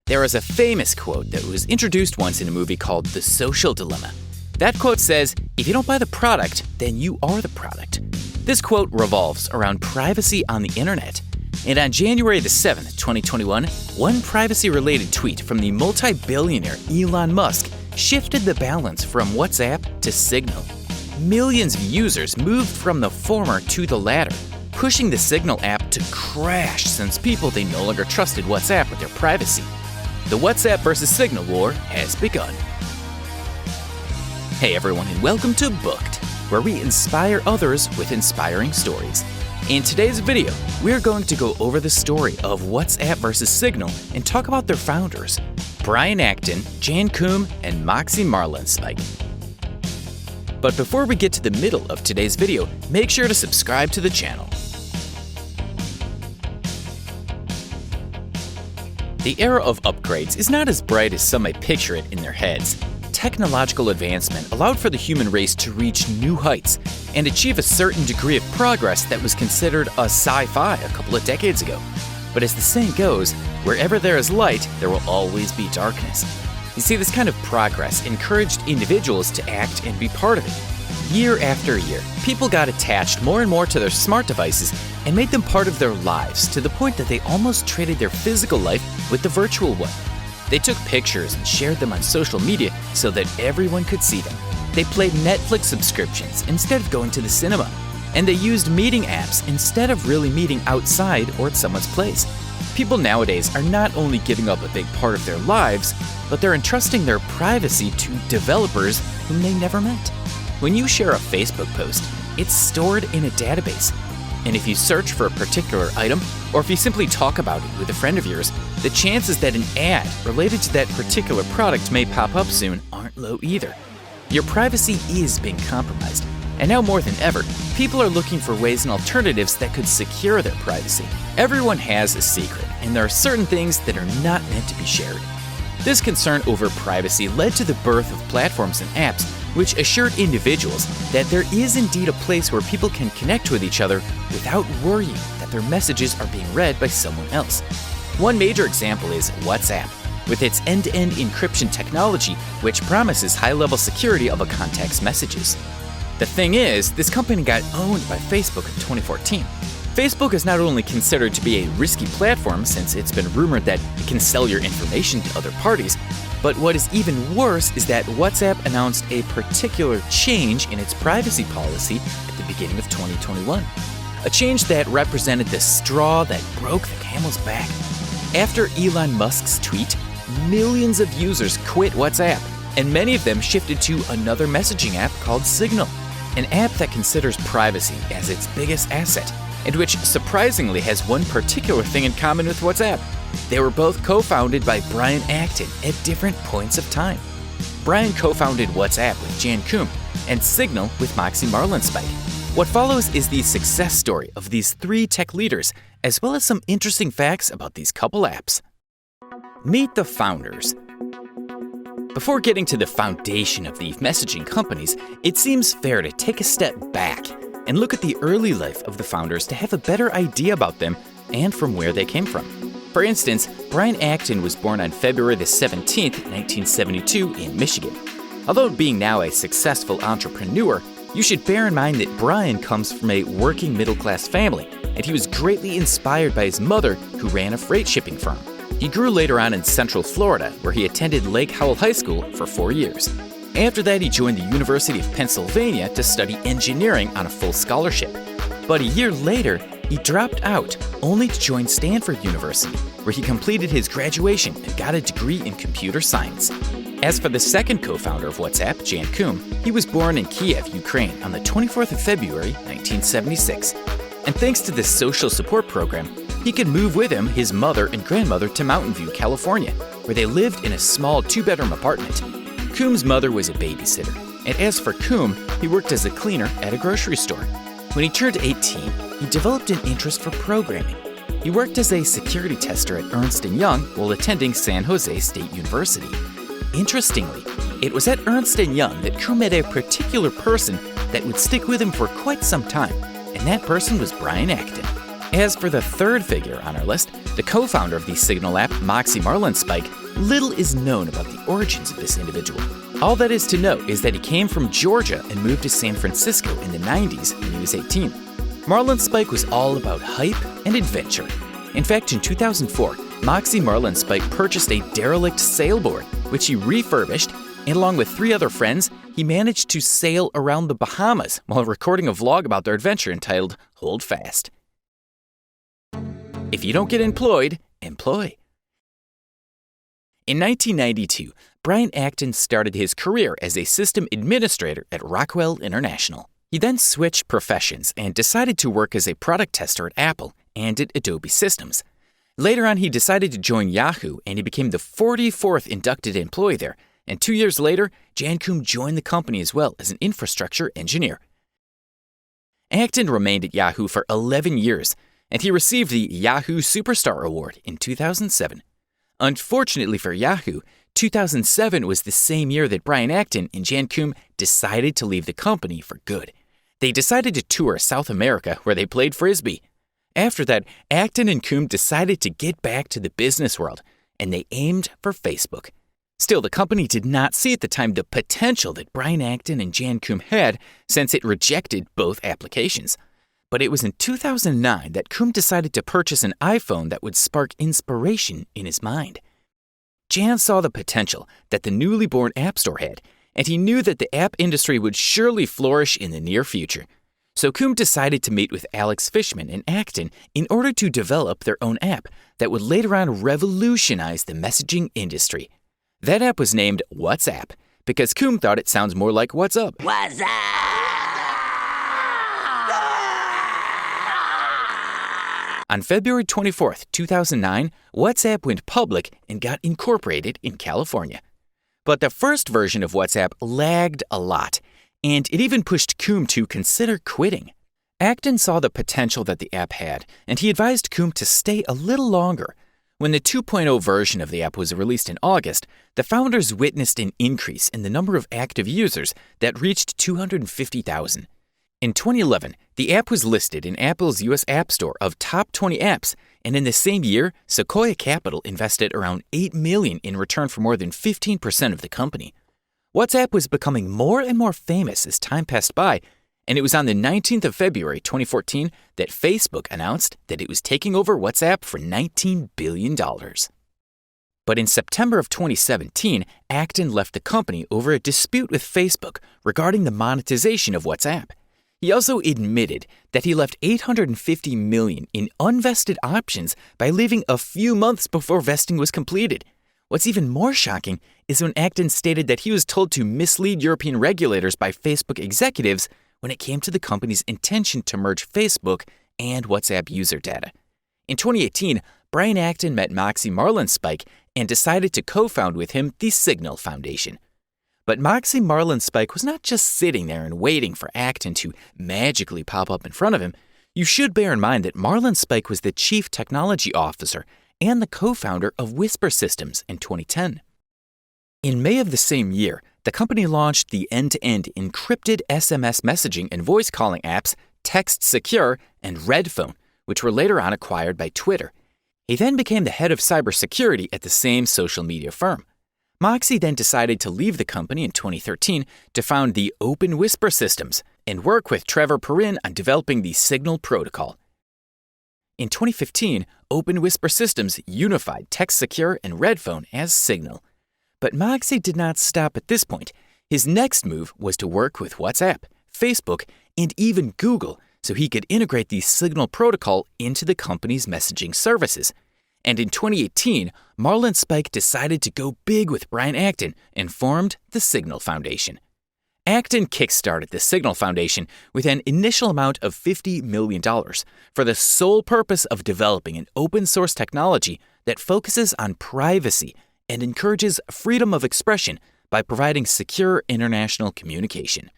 There is a famous quote that was introduced once in a movie called The Social Dilemma. That quote says, "If you don't buy the product, then you are the product." This quote revolves around privacy on the internet. And on January the 7th, 2021, one privacy-related tweet from the multi-billionaire Elon Musk shifted the balance from WhatsApp to Signal. Millions of users moved from the former to the latter, pushing the Signal app to crash since they no longer trusted WhatsApp with their privacy. The WhatsApp versus Signal war has begun. Hey everyone, and welcome to Booked, where we inspire others with inspiring stories. In today's video, we're going to go over the story of WhatsApp versus Signal and talk about their founders, Brian Acton, Jan Koum, and Moxie Marlinspike. But before we get to the middle of today's video, make sure to subscribe to the channel. The era of upgrades is not as bright as some might picture it in their heads. Technological advancement allowed for the human race to reach new heights and achieve a certain degree of progress that was considered a sci-fi a couple of decades ago. But as the saying goes, wherever there is light, there will always be darkness. You see, this kind of progress encouraged individuals to act and be part of it. Year after year, people got attached more and more to their smart devices and made them part of their lives to the point that they almost traded their physical life with the virtual one. They took pictures and shared them on social media so that everyone could see them. They played Netflix subscriptions instead of going to the cinema. And they used meeting apps instead of really meeting outside or at someone's place. People nowadays are not only giving up a big part of their lives, but they're entrusting their privacy to developers whom they never met. When you share a Facebook post, it's stored in a database. And if you search for a particular item, or if you simply talk about it with a friend of yours, the chances that an ad related to that particular product may pop up soon aren't low either. Your privacy is being compromised, and now more than ever, people are looking for ways and alternatives that could secure their privacy. Everyone has a secret, and there are certain things that are not meant to be shared. This concern over privacy led to the birth of platforms and apps which assured individuals that there is indeed a place where people can connect with each other without worrying that their messages are being read by someone else. One major example is WhatsApp, with its end-to-end encryption technology, which promises high-level security of a contact's messages. The thing is, this company got owned by Facebook in 2014. Facebook is not only considered to be a risky platform since it's been rumored that it can sell your information to other parties, but what is even worse is that WhatsApp announced a particular change in its privacy policy at the beginning of 2021. A change that represented the straw that broke the camel's back. After Elon Musk's tweet, millions of users quit WhatsApp, and many of them shifted to another messaging app called Signal, an app that considers privacy as its biggest asset, and which surprisingly has one particular thing in common with WhatsApp. They were both co-founded by Brian Acton at different points of time. Brian co-founded WhatsApp with Jan Koum and Signal with Moxie Marlinspike. What follows is the success story of these three tech leaders, as well as some interesting facts about these couple apps. Meet the founders. Before getting to the foundation of the messaging companies, it seems fair to take a step back and look at the early life of the founders to have a better idea about them and from where they came from. For instance, Brian Acton was born on February the 17th, 1972 in Michigan. Although being now a successful entrepreneur, you should bear in mind that Brian comes from a working middle-class family, and he was greatly inspired by his mother, who ran a freight shipping firm. He grew later on in Central Florida, where he attended Lake Howell High School for 4 years. After that, he joined the University of Pennsylvania to study engineering on a full scholarship. But a year later, he dropped out, only to join Stanford University, where he completed his graduation and got a degree in computer science. As for the second co-founder of WhatsApp, Jan Koum, he was born in Kiev, Ukraine on the 24th of February, 1976. And thanks to this social support program, he could move with him his mother and grandmother to Mountain View, California, where they lived in a small 2-bedroom apartment. Koum's mother was a babysitter, and as for Koum, he worked as a cleaner at a grocery store. When he turned 18, he developed an interest for programming. He worked as a security tester at Ernst & Young while attending San Jose State University. Interestingly, it was at Ernst & Young that Koum met a particular person that would stick with him for quite some time, and that person was Brian Acton. As for the third figure on our list, The co-founder of the Signal app, Moxie Marlinspike, little is known about the origins of this individual. All that is to know is that he came from Georgia and moved to San Francisco in the 90s when he was 18. Marlinspike was all about hype and adventure. In fact, in 2004, Moxie Marlinspike purchased a derelict sailboard, which he refurbished, and along with 3 other friends, he managed to sail around the Bahamas while recording a vlog about their adventure entitled Hold Fast. If you don't get employed, employ. In 1992, Brian Acton started his career as a system administrator at Rockwell International. He then switched professions and decided to work as a product tester at Apple and at Adobe Systems. Later on, he decided to join Yahoo, and he became the 44th inducted employee there. And 2 years later, Jan Koum joined the company as well as an infrastructure engineer. Acton remained at Yahoo for 11 years, and he received the Yahoo Superstar Award in 2007. Unfortunately for Yahoo, 2007 was the same year that Brian Acton and Jan Koum decided to leave the company for good. They decided to tour South America, where they played Frisbee. After that, Acton and Koum decided to get back to the business world, and they aimed for Facebook. Still, the company did not see at the time the potential that Brian Acton and Jan Koum had, since it rejected both applications. But it was in 2009 that Koum decided to purchase an iPhone that would spark inspiration in his mind. Jan saw the potential that the newly born App Store had, and he knew that the app industry would surely flourish in the near future. So Koum decided to meet with Alex Fishman and Acton in order to develop their own app that would later on revolutionize the messaging industry. That app was named WhatsApp because Koum thought it sounds more like What's Up. What's up? On February 24, 2009, WhatsApp went public and got incorporated in California. But the first version of WhatsApp lagged a lot, and it even pushed Koum to consider quitting. Acton saw the potential that the app had, and he advised Koum to stay a little longer. When the 2.0 version of the app was released in August, the founders witnessed an increase in the number of active users that reached 250,000. In 2011, the app was listed in Apple's US App Store of top 20 apps, and in the same year, Sequoia Capital invested around $8 million in return for more than 15% of the company. WhatsApp was becoming more and more famous as time passed by, and it was on the 19th of February 2014 that Facebook announced that it was taking over WhatsApp for $19 billion. But in September of 2017, Acton left the company over a dispute with Facebook regarding the monetization of WhatsApp. He also admitted that he left $850 million in unvested options by leaving a few months before vesting was completed. What's even more shocking is when Acton stated that he was told to mislead European regulators by Facebook executives when it came to the company's intention to merge Facebook and WhatsApp user data. In 2018, Brian Acton met Moxie Marlinspike and decided to co-found with him the Signal Foundation. But Moxie Marlinspike was not just sitting there and waiting for Acton to magically pop up in front of him. You should bear in mind that Marlinspike was the chief technology officer and the co-founder of Whisper Systems in 2010. In May of the same year, the company launched the end-to-end encrypted SMS messaging and voice calling apps Text Secure and Redphone, which were later on acquired by Twitter. He then became the head of cybersecurity at the same social media firm. Moxie then decided to leave the company in 2013 to found the Open Whisper Systems and work with Trevor Perrin on developing the Signal protocol. In 2015, Open Whisper Systems unified Text Secure and Redphone as Signal. But Moxie did not stop at this point. His next move was to work with WhatsApp, Facebook, and even Google so he could integrate the Signal protocol into the company's messaging services. And in 2018, Marlinspike decided to go big with Brian Acton and formed the Signal Foundation. Acton kickstarted the Signal Foundation with an initial amount of $50 million for the sole purpose of developing an open-source technology that focuses on privacy and encourages freedom of expression by providing secure international communication.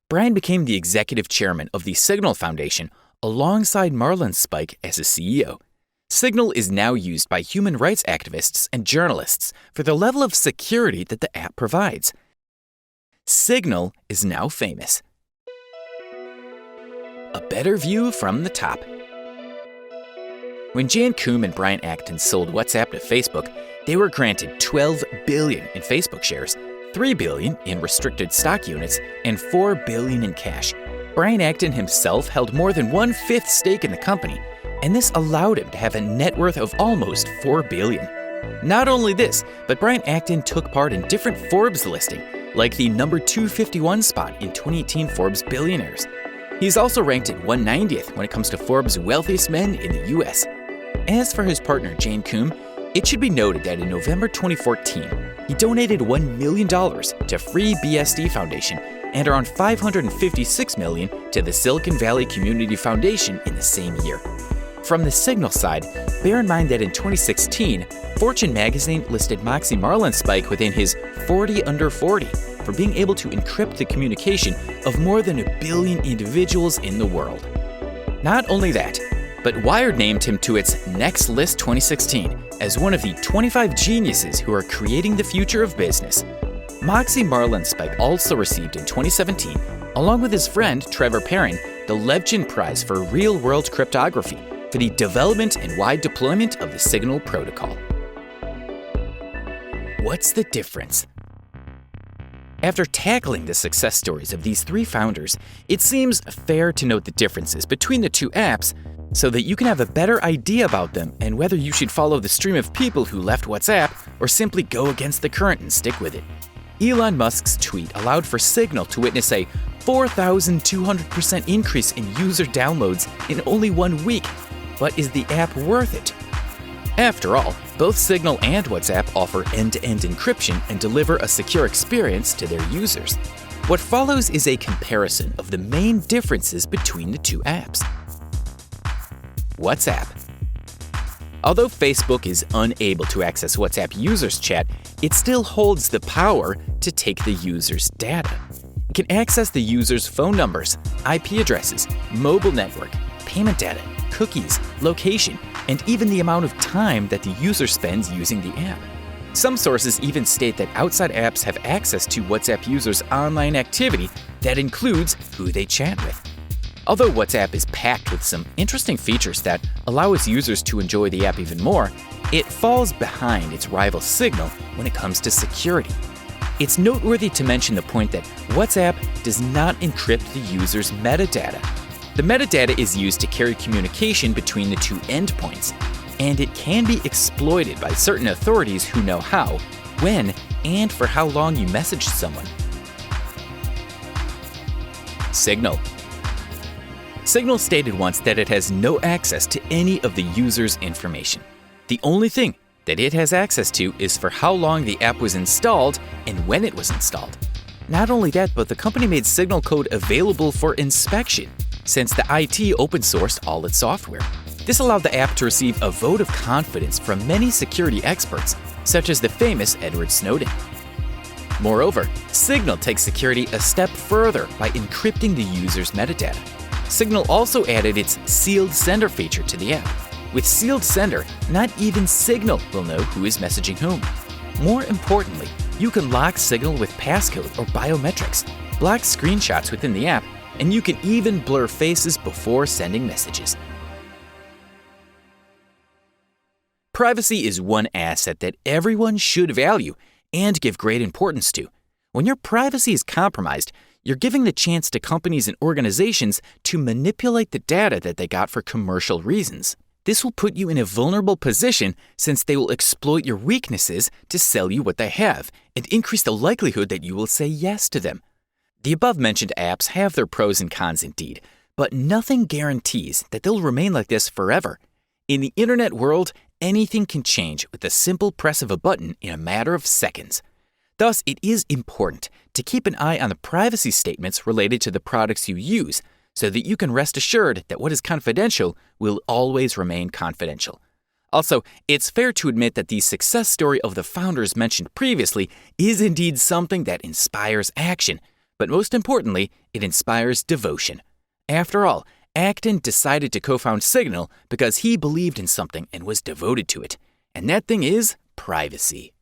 Brian became the executive chairman of the Signal Foundation alongside Marlinspike as a CEO. Signal is now used by human rights activists and journalists for the level of security that the app provides. Signal is now famous. A better view from the top. When Jan Koum and Brian Acton sold WhatsApp to Facebook, they were granted $12 billion in Facebook shares, $3 billion in restricted stock units, and $4 billion in cash. Brian Acton himself held more than 1/5 stake in the company, and this allowed him to have a net worth of almost $4 billion. Not only this, but Brian Acton took part in different Forbes listings, like the number 251 spot in 2018 Forbes Billionaires. He's also ranked at 190th when it comes to Forbes' wealthiest men in the US. As for his partner Jan Koum, it should be noted that in November 2014, he donated $1 million to Free BSD Foundation and around $556 million to the Silicon Valley Community Foundation in the same year. From the Signal side, bear in mind that in 2016, Fortune magazine listed Moxie Marlinspike within his 40 under 40 for being able to encrypt the communication of more than 1 billion individuals in the world. Not only that, but Wired named him to its Next List 2016 as one of the 25 geniuses who are creating the future of business. Moxie Marlinspike also received in 2017, along with his friend Trevor Perrin, the Levchin Prize for Real-World Cryptography for the development and wide deployment of the Signal protocol. What's the difference? After tackling the success stories of these three founders, it seems fair to note the differences between the two apps so that you can have a better idea about them and whether you should follow the stream of people who left WhatsApp or simply go against the current and stick with it. Elon Musk's tweet allowed for Signal to witness a 4,200% increase in user downloads in only 1 week. But is the app worth it? After all, both Signal and WhatsApp offer end-to-end encryption and deliver a secure experience to their users. What follows is a comparison of the main differences between the two apps. WhatsApp. Although Facebook is unable to access WhatsApp users' chat, it still holds the power to take the user's data. It can access the user's phone numbers, IP addresses, mobile network, payment data, cookies, location, and even the amount of time that the user spends using the app. Some sources even state that outside apps have access to WhatsApp users' online activity that includes who they chat with. Although WhatsApp is packed with some interesting features that allow its users to enjoy the app even more, it falls behind its rival Signal when it comes to security. It's noteworthy to mention the point that WhatsApp does not encrypt the user's metadata. The metadata is used to carry communication between the two endpoints, and it can be exploited by certain authorities who know how, when, and for how long you messaged someone. Signal. Signal stated once that it has no access to any of the user's information. The only thing that it has access to is for how long the app was installed and when it was installed. Not only that, but the company made Signal code available for inspection, since the IT open-sourced all its software. This allowed the app to receive a vote of confidence from many security experts, such as the famous Edward Snowden. Moreover, Signal takes security a step further by encrypting the user's metadata. Signal also added its sealed sender feature to the app. With sealed sender, not even Signal will know who is messaging whom. More importantly, you can lock Signal with passcode or biometrics, block screenshots within the app, and you can even blur faces before sending messages. Privacy is one asset that everyone should value and give great importance to. When your privacy is compromised, you're giving the chance to companies and organizations to manipulate the data that they got for commercial reasons. This will put you in a vulnerable position since they will exploit your weaknesses to sell you what they have and increase the likelihood that you will say yes to them. The above-mentioned apps have their pros and cons indeed, but nothing guarantees that they'll remain like this forever. In the internet world, anything can change with the simple press of a button in a matter of seconds. Thus, it is important to keep an eye on the privacy statements related to the products you use so that you can rest assured that what is confidential will always remain confidential. Also, it's fair to admit that the success story of the founders mentioned previously is indeed something that inspires action, but most importantly, it inspires devotion. After all, Acton decided to co-found Signal because he believed in something and was devoted to it, and that thing is privacy.